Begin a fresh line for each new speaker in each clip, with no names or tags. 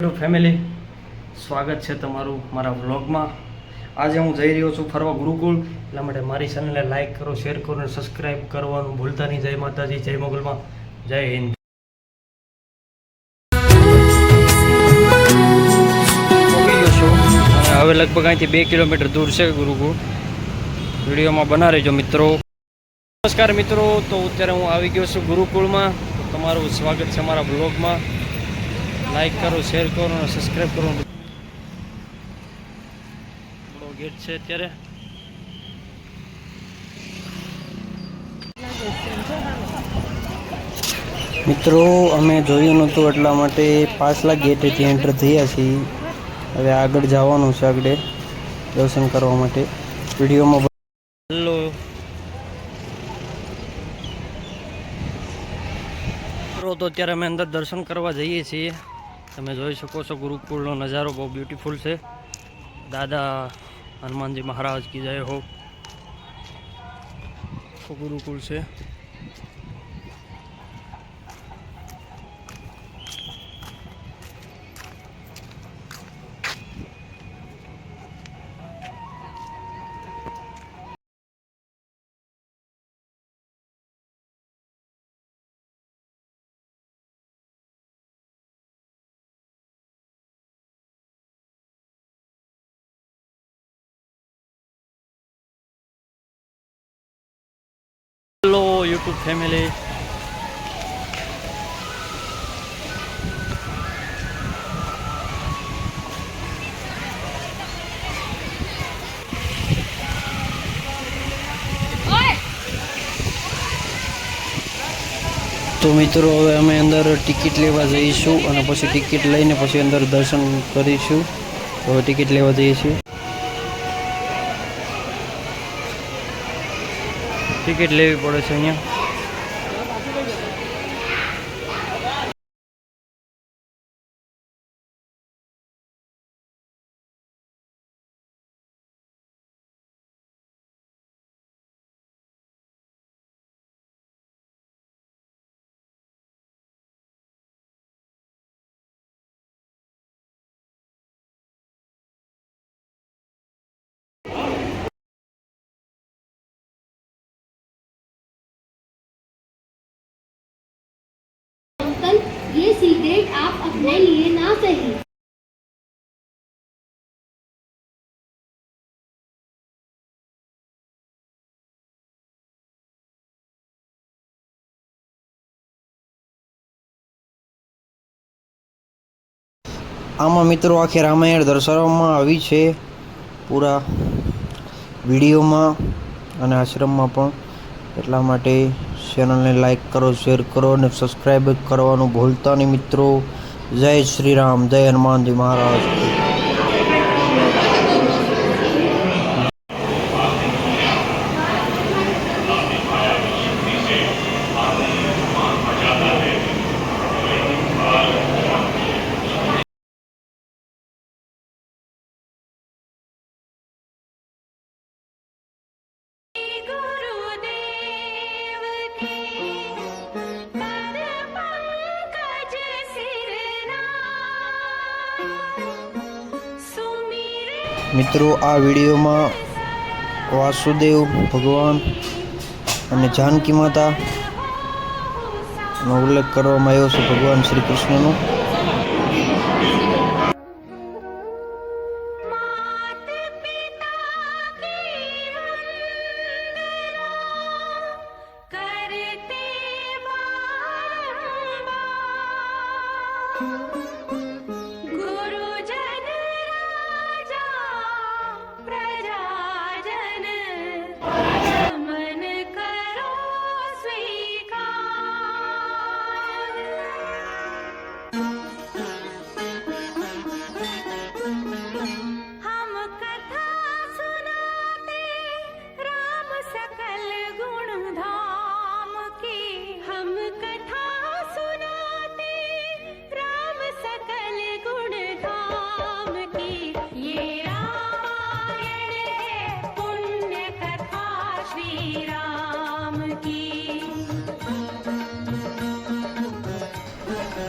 Hello family, સ્વાગત છે તમારું મારા વ્લોગમાં। આજે હું જઈ રહ્યો છું ફરવા ગુરુકુળ, એટલા માટે મારી ચેનલને લાઇક કરો, શેર કરો અને સબસ્ક્રાઈબ કરવાનું ભૂલતા નહીં। જય માતાજી, જય મોગલમાં, જય હિન્દ। હવે લગભગ અહીંથી 2 કિલોમીટર દૂર છે ગુરુકુળ। વિડીયોમાં બના રહેજો મિત્રો। નમસ્કાર મિત્રો, તો અત્યારે હું આવી ગયો છું ગુરુકુળમાં। તમારું સ્વાગત છે મારા વ્લોગમાં। લાઈક કરો, શેર કરો અને સબસ્ક્રાઈબ કરો। બડો ગેટ છે અત્યારે। મિત્રો અમે જોયું નહોતું એટલા માટે પાછલા ગેટેથી એન્ટર થયા છીએ। હવે આગળ જવાનું છે, આગળ દર્શન કરવા માટે। વિડીયોમાં હેલો મિત્રો, તો અત્યારે અમે અંદર દર્શન કરવા જઈએ છીએ। તમે જોઈ શકો છો ગુરુકુળનો નજારો બહુ બ્યુટીફુલ છે। દાદા હનુમાનજી મહારાજ કી જય હો। ગુરુકુળ છે। હેલો યુટ્યુબ ફેમિલી, તો મિત્રો હવે અમે અંદર ટિકિટ લેવા જઈશું અને પછી ટિકિટ લઈને પછી અંદર દર્શન કરીશું। તો ટિકિટ લેવા જઈએ છીએ। ટિકિટ લેવી પડે છે અહીંયા।
अंकल, ये सिगरेट आप अपने लिए ना सही।
આમાં મિત્રો આખી રામાયણ દર્શાવવામાં આવી છે પૂરા વિડીયોમાં અને આશ્રમમાં પણ। એટલા માટે ચેનલને લાઈક કરો, શેર કરો અને સબસ્ક્રાઈબ કરવાનું ભૂલતા નહીં મિત્રો। જય શ્રી રામ, જય હનુમાનજી મહારાજ। મિત્રો આ વિડીયોમાં વાસુદેવ ભગવાન અને જાનકી માતાનો ઉલ્લેખ કરવામાં આવ્યો છે, ભગવાન શ્રી કૃષ્ણનો।
हम कथा सुनाते राम सकल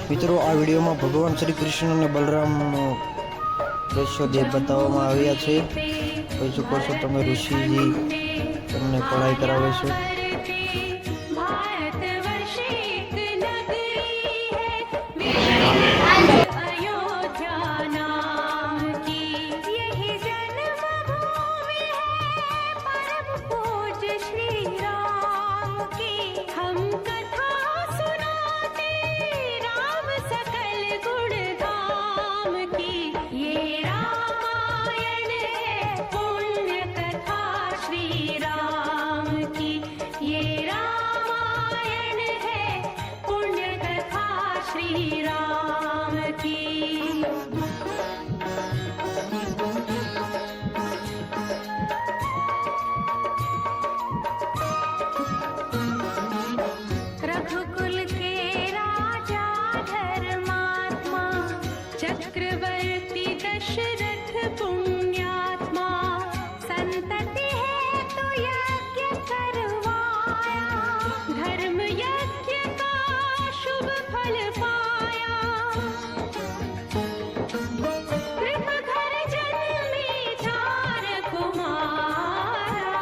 મિત્રો આ વિડીયોમાં ભગવાન શ્રી કૃષ્ણ અને બલરામનો દ્રશ્યો બતાવવામાં આવ્યા છે. જોઈ શકો છો તમે ઋષિજી તમને પઢાઈ કરાવે છે.
चक्रवर्ती दशरथ पुण्यात्मा संतति है तो यज्ञ करवाया धर्म यज्ञ का शुभ फल पाया कृप घर जन्मे चार कुमारा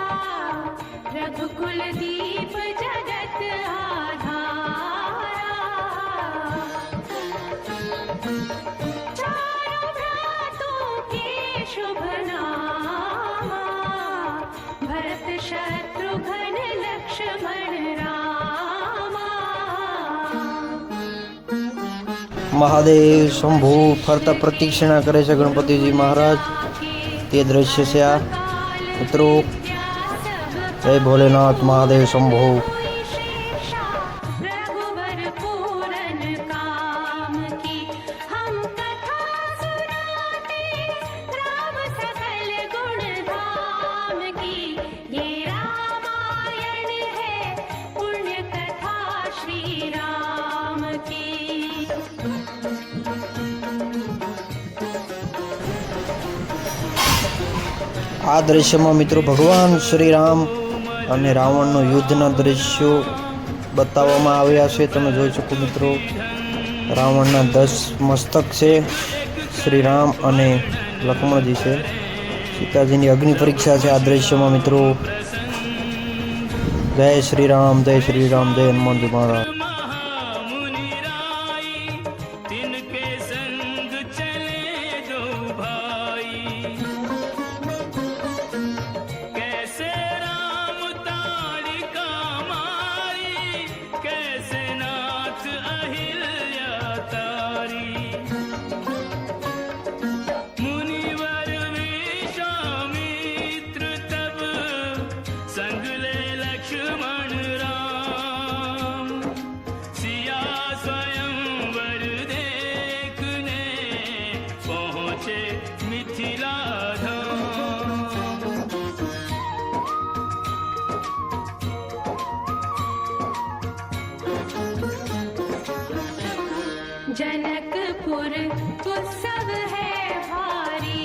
रघुकुल दीप जगत शत्रुघ्न लक्ष्मण
મહાદેવ શંભુ ફરતા પ્રદક્ષિણા કરે છે ગણપતિજી મહારાજ. તે દ્રશ્ય છે આ મિત્રો. જય ભોલેનાથ મહાદેવ શંભુ. આ દ્રશ્યમાં મિત્રો ભગવાન શ્રી રામ અને રાવણનો યુદ્ધના દ્રશ્યો બતાવવામાં આવ્યા છે. તમે જોઈ શકો મિત્રો રાવણના 10 મસ્તક છે, શ્રી રામ અને લક્ષ્મણજી છે. સીતાજીની અગ્નિ પરીક્ષા છે આ દ્રશ્યમાં મિત્રો. જય શ્રી રામ, જય શ્રી રામ, જય હનુમાનજી મહારાજ.
जनकपुर उत्सव है भारी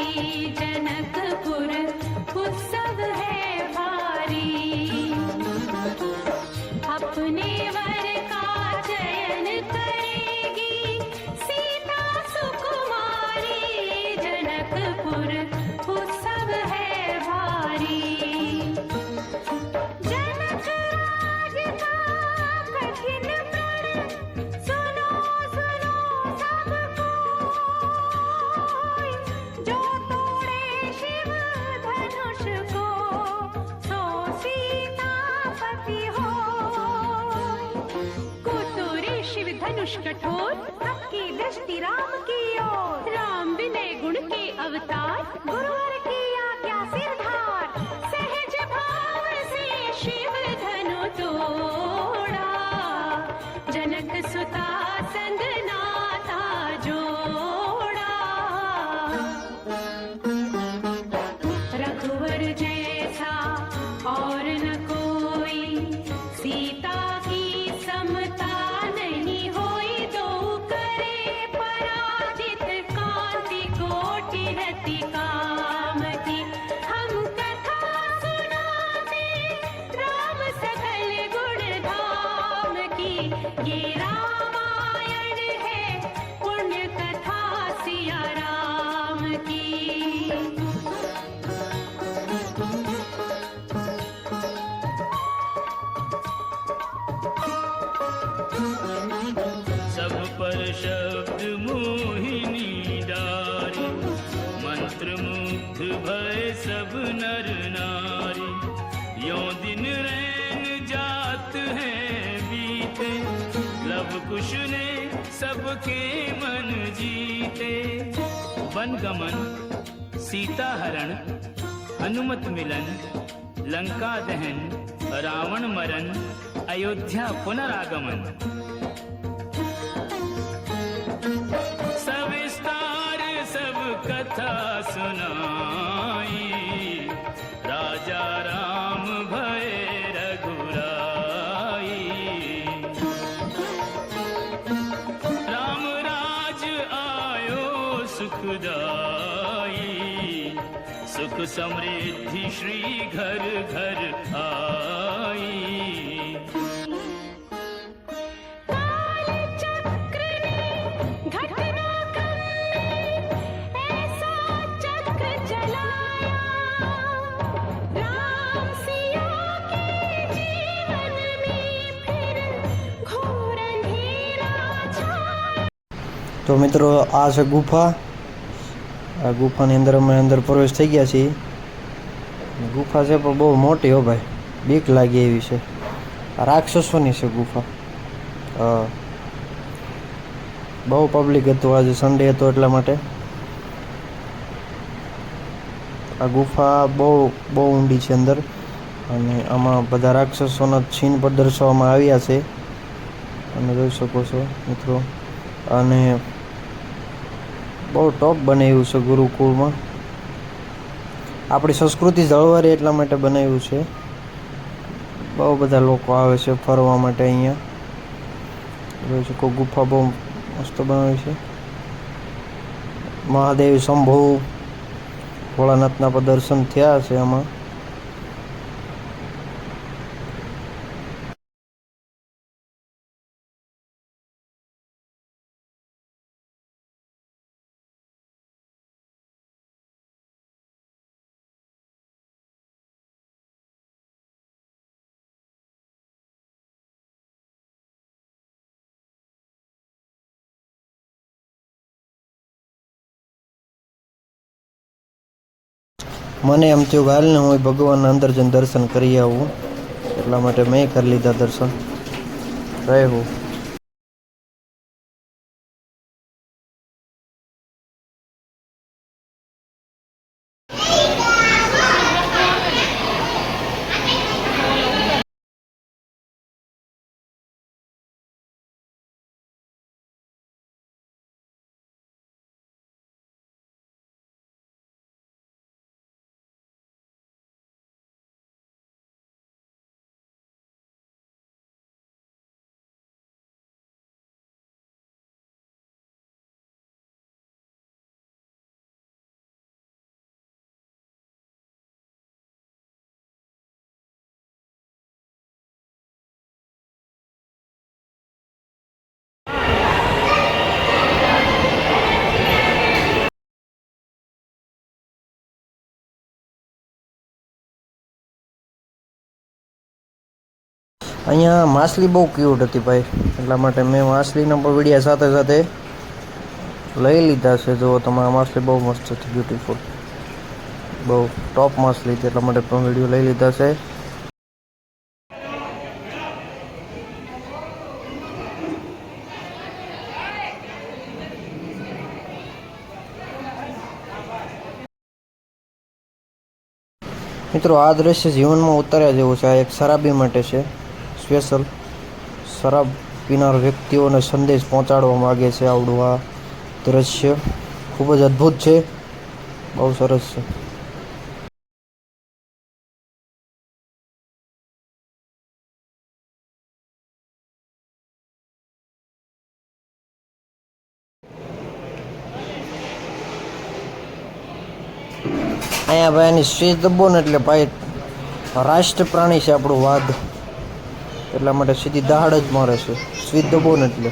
जनकपुर उत्सव है भारी अपने वर का चयन करेगी सीता सुकुमारी जनकपुर उत्सव है भारी जनक राज का कठिन प्रण सुनो सुनो सबको जो तोड़े शिव धनुष को सो सीतापति हो कुतुरी शिव धनुष कठोर सबकी दृष्टि राम की ओर राम विनय गुण के अवतार गुरुवर की आज्ञा सिरधार सहज भाव से शिव धनु तोड़ा जनक सुता संग नाता जोड़ा रघुवर जैसा और न कोई सीता की समता नहीं होई दो करे पराजित कांति कोटि रति काम की
भय सब नर नारी, यों दिन रैन जात है बीते, लव कुश ने सबके मन जीते। वन गमन, सीता हरण, हनुमत मिलन, लंका दहन, रावण मरण, अयोध्या पुनरागमन। सविस्तार सब कथा सुनाई, राजा राम भय रघुराई। राम राज आयो सुखदाई, सुख समृद्धि श्री घर घर आई।
काल चक्र ने घटना क्रम में ऐसा चक्र चलाया, राम सिया के जीवन में फिर घोर अंधेरा छाया।
તો મિત્રો આ છે ગુફા. આ ગુફાની અંદર અમે અંદર પ્રવેશ થઈ ગયા છીએ. ગુફા છે પણ બહુ મોટી હો ભાઈ, બીક લાગે એવી છે. આ રાક્ષસોની છે ગુફા. બહુ પબ્લિક હતું, આજે સન્ડે હતો એટલા માટે. આ ગુફા બહુ ઊંડી છે અંદર, અને આમાં બધા રાક્ષસોના છીન પર દર્શાવવામાં આવ્યા છે, તમે જોઈ શકો છો મિત્રો. અને બહુ ટોપ બનાવ્યું છે ગુરુકુળમાં. આપણી સંસ્કૃતિ જળવાય રહે એટલા માટે બનાવ્યું છે. બહુ બધા લોકો આવે છે ફરવા માટે અહીંયા. જોઈ શકો ગુફા બહુ મસ્ત બનાવી છે. મહાદેવ શંભુ ભોળાનાથના પણ દર્શન થયા છે આમાં. મને એમ થયું કે હાલને હું ભગવાનના અંદર જઈને દર્શન કરી આવું, એટલા માટે મેં કરી લીધા દર્શન. રહેવું અહીંયા માછલી બહુ ક્યુટ હતી ભાઈ, એટલા માટે મેં માછલીના પણ વિડીયા સાથે સાથે લઈ લીધા છે. જો તમારા માછલી બહુ મસ્ત છે, બ્યુટીફુલ, બહુ ટોપ માછલી હતી, એટલા માટે પણ વિડીયો લઈ લીધા છે. મિત્રો આ દ્રશ્ય જીવનમાં ઉતાર્યા જેવું છે. આ એક શરાબી માટે છે, સ્પેશિયલ શરાબ પીનાર વ્યક્તિઓને સંદેશ પહોંચાડવા માગે છે. આવડું આ દ્રશ્ય ખૂબ જ અદ્ભુત છે, બહુ સરસ છે. અહીંયા ભાઈ એની સ્વીચ દબો ને એટલે ભાઈ રાષ્ટ્ર પ્રાણી છે આપણું વાઘ, એટલા માટે સીધી દહાડ જ મારે છે સ્વીચ દબો ને એટલે.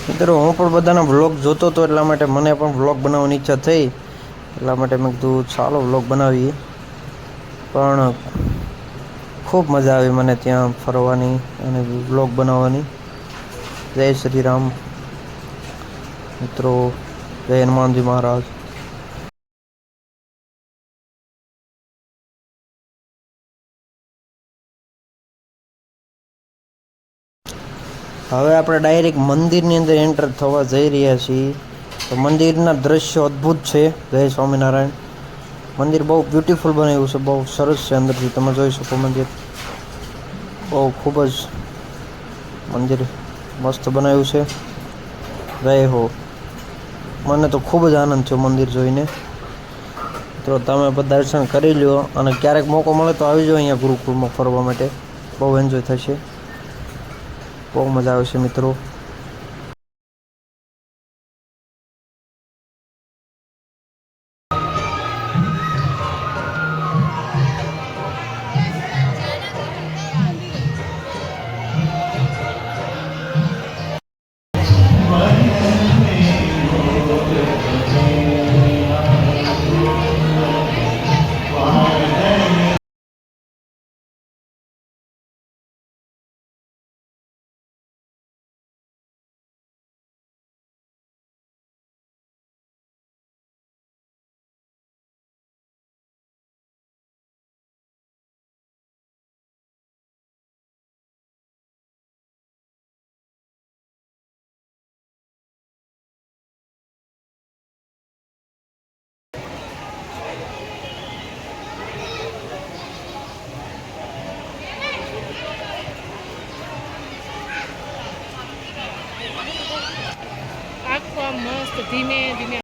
મિત્રો હું પણ બધાના વ્લોગ જોતો હતો, એટલા માટે મને પણ વ્લોગ બનાવવાની ઈચ્છા થઈ, એટલા માટે મેં કીધું ચાલો વ્લોગ બનાવીએ. પણ ખૂબ મજા આવી મને ત્યાં ફરવાની અને વ્લોગ બનાવવાની. જય શ્રી રામ મિત્રો, જય હનુમાનજી મહારાજ. હવે આપણે ડાયરેક્ટ મંદિરની અંદર એન્ટર થવા જઈ રહ્યા છીએ. તો મંદિરના દ્રશ્યો અદ્ભુત છે. જય સ્વામિનારાયણ. મંદિર બહુ બ્યુટીફુલ બનાવ્યું છે, બહુ સરસ છે. અંદરથી તમે જોઈ શકો મંદિર બહુ ખૂબ જ મંદિર મસ્ત બનાવ્યું છે. જય હો. મને તો ખૂબ જ આનંદ થયો મંદિર જોઈને. તો તમે પણ દર્શન કરી લો અને ક્યારેક મોકો મળે તો આવી જાઓ અહીંયા ગુરુકુળમાં ફરવા માટે. બહુ એન્જોય થશે, બહુ મજા આવશે મિત્રો.
આખું આમ મસ્ત ધીમે ધીમે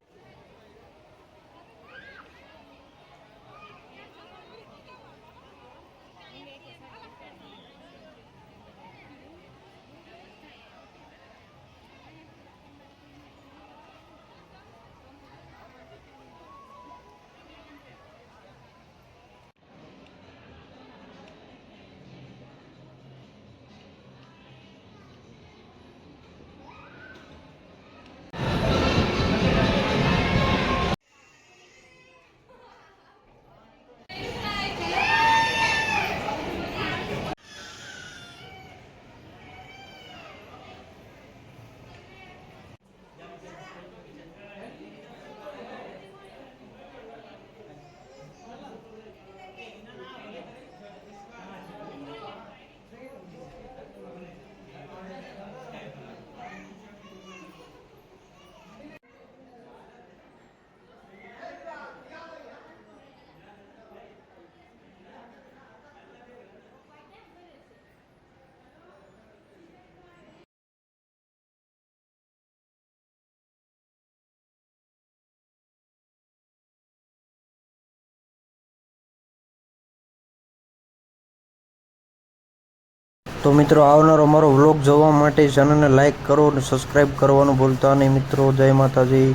તો મિત્રો આવનારો અમારો વ્લોગ જોવા માટે ચેનલને લાઈક કરો અને સબસ્ક્રાઈબ કરવાનું ભૂલતા નહીં મિત્રો. જય માતાજી,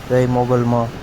જય મોગલમાં.